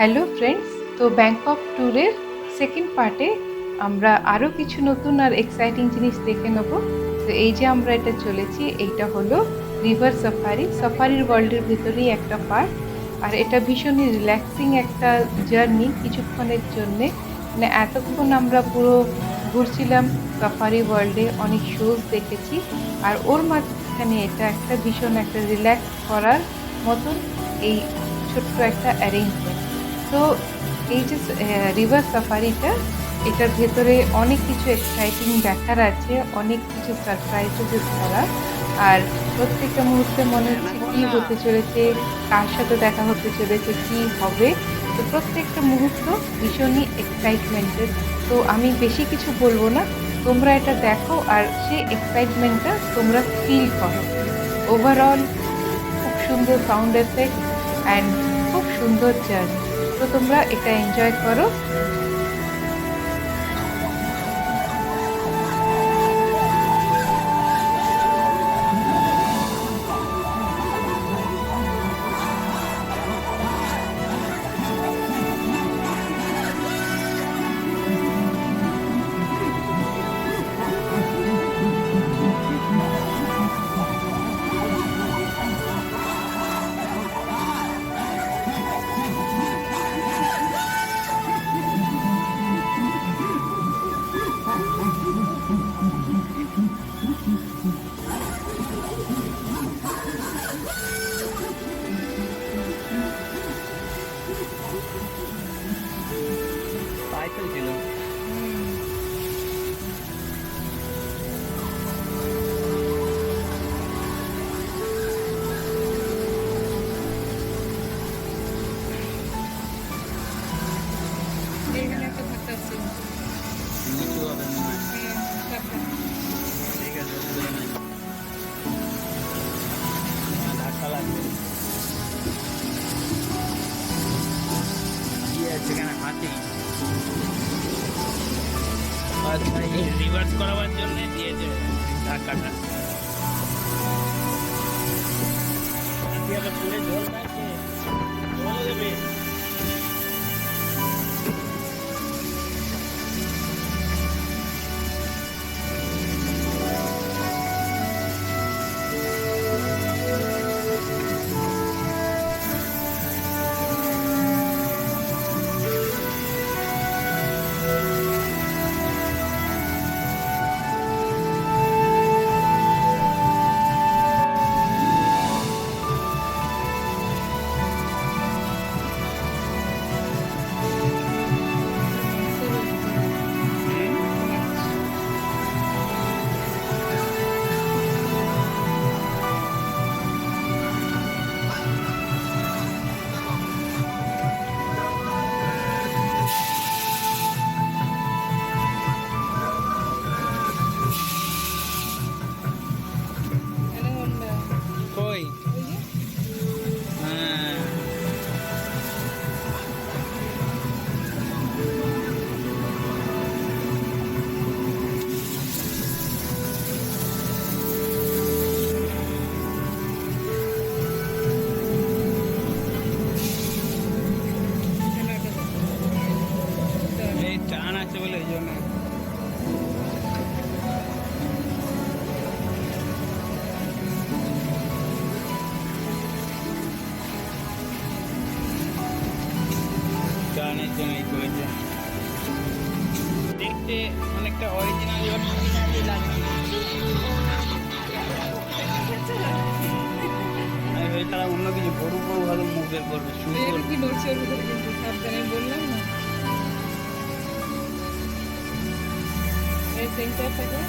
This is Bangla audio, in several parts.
হ্যালো ফ্রেন্ডস, তো ব্যাংকক ট্যুরের সেকেন্ড পার্টে আমরা আরও কিছু নতুন আর এক্সাইটিং জিনিস দেখে নেব। তো এই যে আমরা এটা চলেছি, এইটা হলো রিভার সাফারি। সাফারির ওয়ার্ল্ডের ভেতরেই একটা পার্ট, আর এটা ভীষণই রিল্যাক্সিং একটা জার্নি কিছুক্ষণের জন্যে। মানে এতক্ষণ আমরা পুরো ঘুরছিলাম সাফারি ওয়ার্ল্ডে, অনেক শোজ দেখেছি, আর ওর মাঝখানে এটা একটা ভীষণ একটা রিল্যাক্স করার মতন এই ছোট্ট একটা অ্যারেঞ্জমেন্ট। তো এই যে রিভার সাফারিটা, এটার ভেতরে অনেক কিছু এক্সাইটিং দেখার আছে, অনেক কিছু সারপ্রাইজেস করা। আর প্রত্যেকটা মুহূর্তে মনে হচ্ছে কি হতে চলেছে, কার সাথে দেখা হতে চলেছে, কি হবে। তো প্রত্যেকটা মুহূর্ত ভীষণই এক্সাইটমেন্টেড। তো আমি বেশি কিছু বলবো না, তোমরা এটা দেখো আর সেই এক্সাইটমেন্টটা তোমরা ফিল করো। ওভারঅল খুব সুন্দর সাউন্ড এফেক্ট অ্যান্ড খুব সুন্দর জার্নি। তো তোমরা এটা এনজয় করো। সাইকেল ছিল। এখানে একটা ভাতা আছে। নিচু হবে মনে হয়। ঠিক আছে, অসুবিধা নেই। ধাক্কা লাগবে। কি আছে এখানে? হাতি। আচ্ছা, এই রিভার্স করাবার জন্য দিয়েছে ধাক্কাটা। হাতি আবার পুরে জল থাকবে, জলও দেবে। কই? হ্যাঁ, এই টান আছে বলে এই জন্য। টানের জন্য এই করেছে। দেখতে অনেকটা অরিজিনাল লাগে। আমি ভেবেছিলাম অন্য কিছু বড় বড় ভালো মুখ বের করবে, সুন্দর। কি নড়ছে ওর ভিতরে, কিন্তু সাবধানে বললাম না। এই সেন্টার থেকে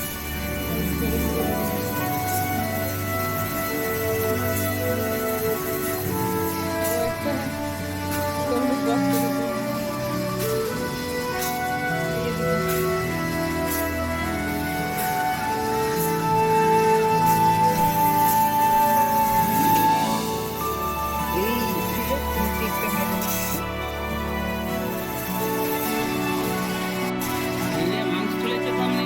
এই যে মাংস তুলেছে সামনে।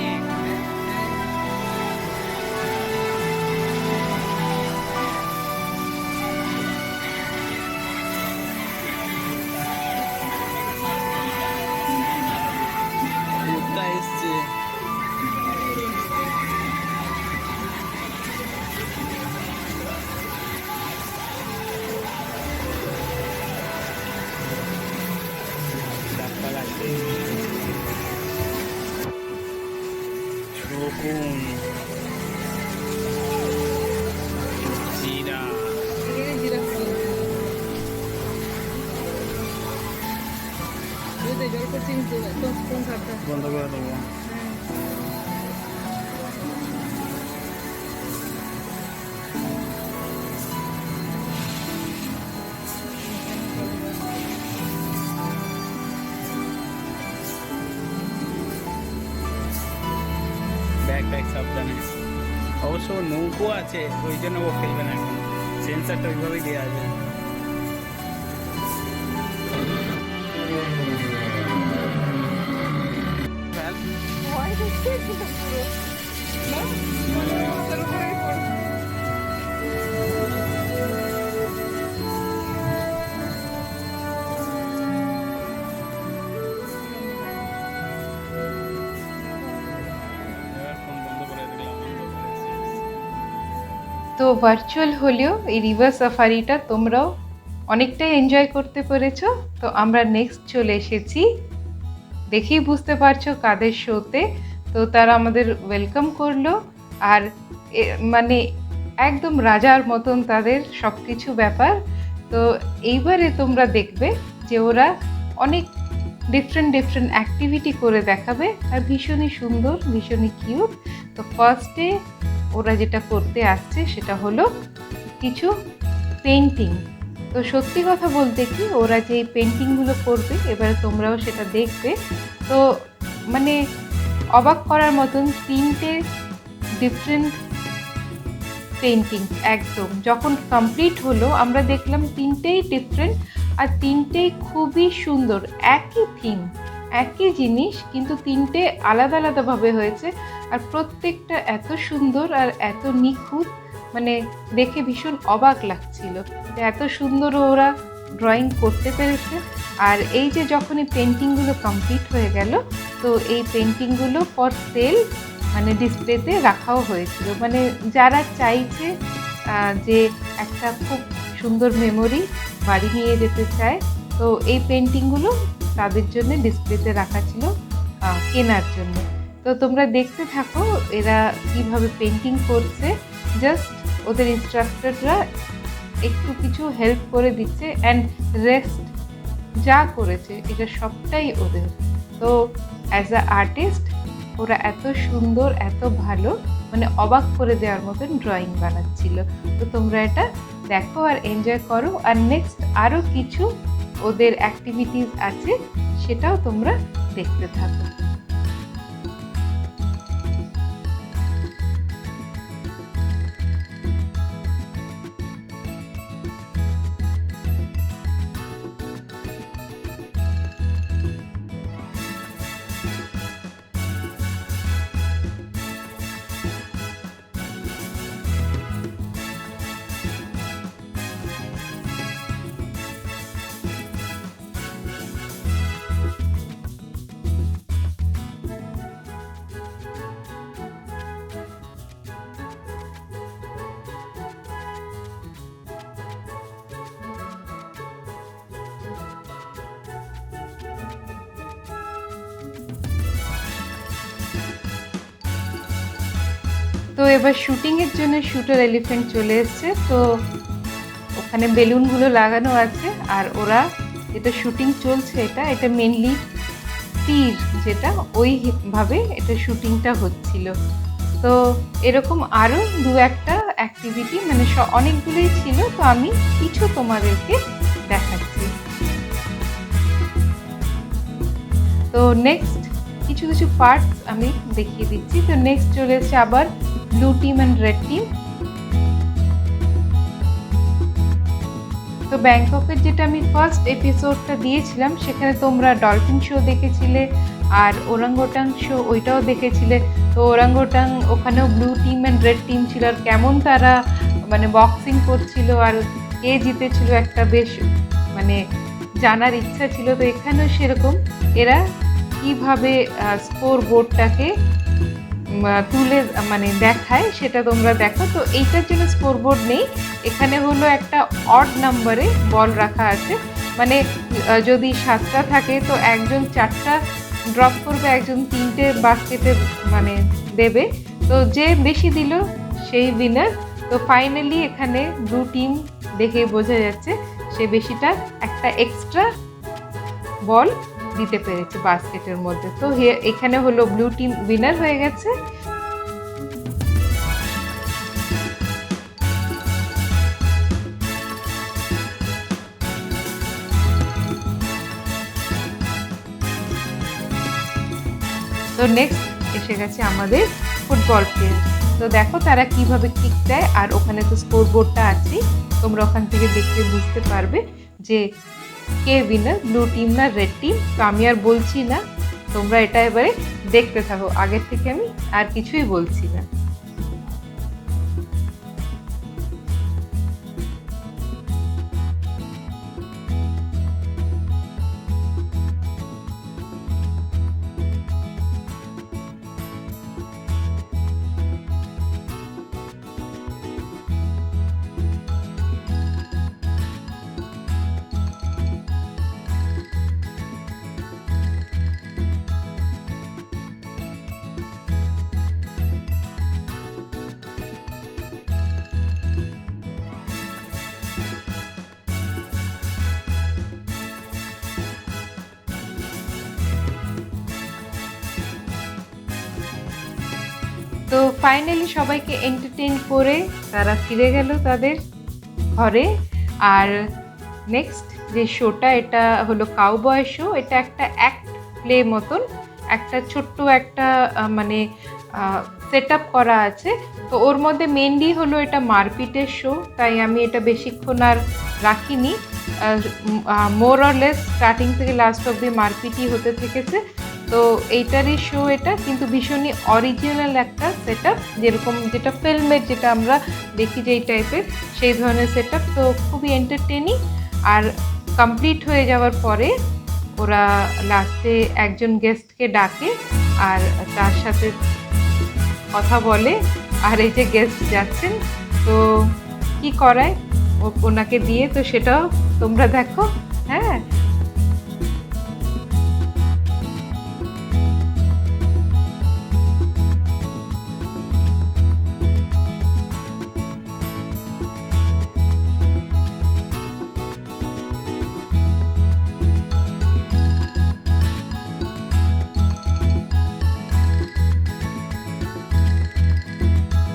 জল পড়ছে কিন্তু কোন ধারটা বন্ধ করে দেবো। ব্যাগ সাবধানে। অবশ্য ওর নৌকো আছে, ওই জন্য ও ফেলবে না এখন, সেন্সারটা ওইভাবেই দেওয়া আছে। তো ভার্চুয়াল হলেও এই রিভার সাফারিটা তোমরাও অনেকটাই এনজয় করতে পেরেছো। তো আমরা নেক্সট চলে এসেছি, দেখেই বুঝতে পারছো কাদের শোতে। তো তারা আমাদের ওয়েলকাম করলো, আর মানে একদম রাজার মতন তাদের সব কিছু ব্যাপার। তো এইবারে তোমরা দেখবে যে ওরা অনেক ডিফারেন্ট অ্যাক্টিভিটি করে দেখাবে, আর ভীষণই সুন্দর, ভীষণই কিউট। তো ফার্স্টে ওরা যেটা করতে আসছে সেটা হলো কিছু পেন্টিং। তো সত্যি কথা বলতে কি, ওরা যে পেন্টিংগুলো করবে এবারে তোমরাও সেটা দেখবে। তো মানে অবাক করার মতন 3টে ডিফারেন্ট পেন্টিং একদম যখন কমপ্লিট হলো আমরা দেখলাম 3টেই ডিফারেন্ট, আর 3টেই খুবই সুন্দর। একই থিম, একই জিনিস, কিন্তু 3টে আলাদা আলাদাভাবে হয়েছে, আর প্রত্যেকটা এত সুন্দর আর এত নিখুঁত, মানে দেখে ভীষণ অবাক লাগছিল যে এত সুন্দর ওরা ড্রয়িং করতে পেরেছে। আর এই যে যখন এই পেন্টিংগুলো কমপ্লিট হয়ে গেল, তো এই পেন্টিংগুলো ফর সেল মানে ডিসপ্লেতে রাখাও হয়েছিল। মানে যারা চাইছে যে একটা খুব সুন্দর মেমোরি বাড়ি নিয়ে যেতে চায়, তো এই পেন্টিংগুলো তাদের জন্য ডিসপ্লেতে রাখা ছিল কেনার জন্য। তো তোমরা দেখতে থাকো এরা কিভাবে পেন্টিং করছে। জাস্ট ওদের ইনস্ট্রাক্টররা একটু কিছু হেল্প করে দিচ্ছে, অ্যান্ড রেস্ট যা করেছে এটা সবটাই ওদের। তো অ্যাজ আ আর্টিস্ট ওরা এত সুন্দর, এত ভালো, মানে অবাক করে দেওয়ার মতন ড্রয়িং বানাচ্ছিল। তো তোমরা এটা দেখো আর এনজয় করো, আর নেক্সট আরও কিছু ওদের অ্যাক্টিভিটিস আছে সেটাও তোমরা দেখতে থাকো। তো এবার শুটিংয়ের জন্য শুটার এলিফ্যান্ট চলে এসছে। তো ওখানে বেলুনগুলো লাগানো আছে, আর ওরা যেটা শুটিং চলছে এটা মেনলি তীর, যেটা ওইভাবে এটা শুটিংটা হচ্ছিল। তো এরকম আরও 2-একটা অ্যাক্টিভিটি, মানে অনেকগুলোই ছিল, তো আমি কিছু তোমাদেরকে দেখাচ্ছি। তো নেক্সট কিছু পার্টস আমি দেখিয়ে দিচ্ছি। তো নেক্সট চলে এসছে আবার blue team and red team. তো ব্যাংককের যেটা আমি ফার্স্ট এপিসোডটা দিয়েছিলাম সেখানে তোমরা ডলফিন শো দেখেছিলে, আর ওরাঙ্গোটাং শো ওইটাও দেখেছিলে। তো ওরাঙ্গোটাং ওখানেও blue team and red team ছিল, আর কেমন তারা মানে বক্সিং করছিল আর কে জিতেছিল একটা বেশ মানে জানার ইচ্ছা ছিল। তো এখানেও সেরকম এরা কিভাবে স্কোর বোর্ডটাকে তুলে মানে দেখায় সেটা তোমরা দেখো। তো এইটার জন্য স্কোর বোর্ড নেই, এখানে হলো একটা অড নাম্বারে বল রাখা আছে, মানে যদি 7টা থাকে তো একজন 4টা ড্রপ করবে, একজন 3টে বাস্কেটে মানে দেবে। তো যে বেশি দিল সেই উইনার। তো ফাইনালি এখানে ব্লু টিম দেখে বোঝা যাচ্ছে সে বেশিটা একটা এক্সট্রা বল দিতে পেরেছে বাস্কেটের মধ্যে। তো এখানে হলো ব্লু টিম উইনার হয়ে গেছে। তো নেক্সট এসে গেছে আমাদের ফুটবল প্লেয়ার। তো দেখো তারা কিভাবে কিক দেয়, আর ওখানে তো স্কোর বোর্ডটা আছে, তোমরা ওখান থেকে দেখতে বুঝতে পারবে যে কে উইনার, ব্লু টিম না রেড টিম। তো আমি আর বলছি না, তোমরা এটা এবারে দেখতে থাকো। আগের থেকে আমি আর কিছুই বলছি না। তো ফাইনালি সবাইকে এন্টারটেইন করে তারা ফিরে গেল তাদের ঘরে। আর নেক্সট যে শোটা, এটা হলো কাউবয় শো। এটা একটা অ্যাক্ট প্লে মতন, একটা ছোট্ট একটা মানে সেট আপ করা আছে। তো ওর মধ্যে মেনলি হলো এটা মারপিটের শো, তাই আমি এটা বেশিক্ষণ আর রাখিনি। মোর অর লেস স্টার্টিং থেকে লাস্ট অবধি মারপিটই হতে থেকেছে। তো এইটারই শো এটা, কিন্তু ভীষণই অরিজিনাল একটা সেট আপ, যেরকম যেটা ফিল্মের যেটা আমরা দেখি যে এই টাইপের, সেই ধরনের সেট আপ। তো খুবই এন্টারটেনিং। আর কমপ্লিট হয়ে যাওয়ার পরে ওরা লাস্টে একজন গেস্টকে ডাকে আর তার সাথে কথা বলে। আর এই যে গেস্ট যাচ্ছেন, তো কি করায় ওনাকে দিয়ে, তো সেটাও তোমরা দেখো। হ্যাঁ,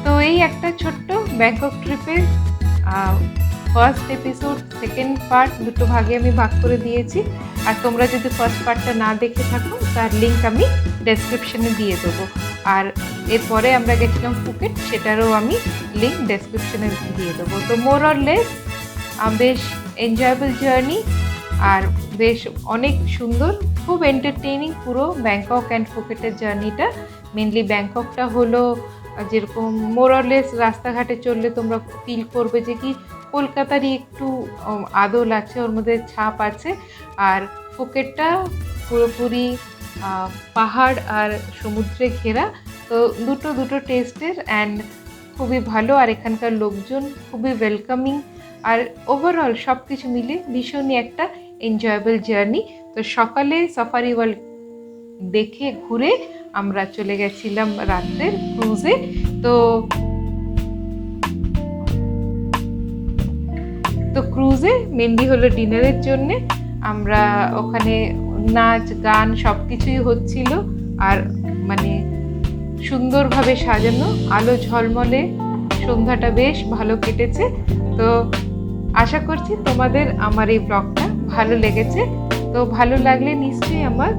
তো এই একটা ছোট্ট ব্যাংকক ট্রিপের ফার্স্ট এপিসোড, সেকেন্ড পার্ট দুটো ভাগে আমি ভাগ করে দিয়েছি। আর তোমরা যদি ফার্স্ট পার্টটা না দেখে থাকো, তার লিঙ্ক আমি ডেসক্রিপশনে দিয়ে দেবো। আর এরপরে আমরা গেছিলাম ফুকেট, সেটারও আমি লিঙ্ক ডেসক্রিপশনে দিয়ে দেবো। তো মোর অর লেস বেশ এনজয়েবল জার্নি, আর বেশ অনেক সুন্দর, খুব এন্টারটেইনিং পুরো ব্যাংকক অ্যান্ড ফুকেটের জার্নিটা। মেনলি ব্যাংককটা হলো যেরকম মোর অর লেস রাস্তাঘাটে চললে তোমরা ফিল করবে যে কি কলকাতারই একটু আদল আছে, ওর মধ্যে ছাপ আছে। আর ফুকেটটা পুরোপুরি পাহাড় আর সমুদ্রে ঘেরা। তো দুটো টেস্টের অ্যান্ড খুবই ভালো। আর এখানকার লোকজন খুবই ওয়েলকামিং। আর ওভারঅল সব কিছু মিলে ভীষণই একটা এনজয়েবল জার্নি। তো সকালে সাফারি ওয়ার্ল্ড দেখে ঘুরে আমরা চলে গেছিলাম রাতের ক্রুজে। তো ক্রুজে মেনলি হলো ডিনারের জন্যে। আমরা ওখানে নাচ গান সব কিছুই হচ্ছিল, আর মানে সুন্দরভাবে সাজানো, আলো ঝলমলে সন্ধ্যাটা বেশ ভালো কেটেছে। তো আশা করছি তোমাদের আমার এই ব্লগটা ভালো লেগেছে। তো ভালো লাগলে নিশ্চয়ই আমার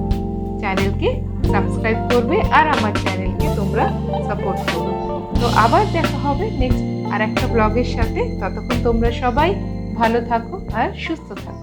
চ্যানেলকে সাবস্ক্রাইব করবে আর আমার চ্যানেলকে তোমরা সাপোর্ট করো। তো আবার দেখা হবে নেক্সট আর একটা ব্লগের সাথে। ততক্ষণ তোমরা সবাই ভালো থাকো আর সুস্থ থাকো।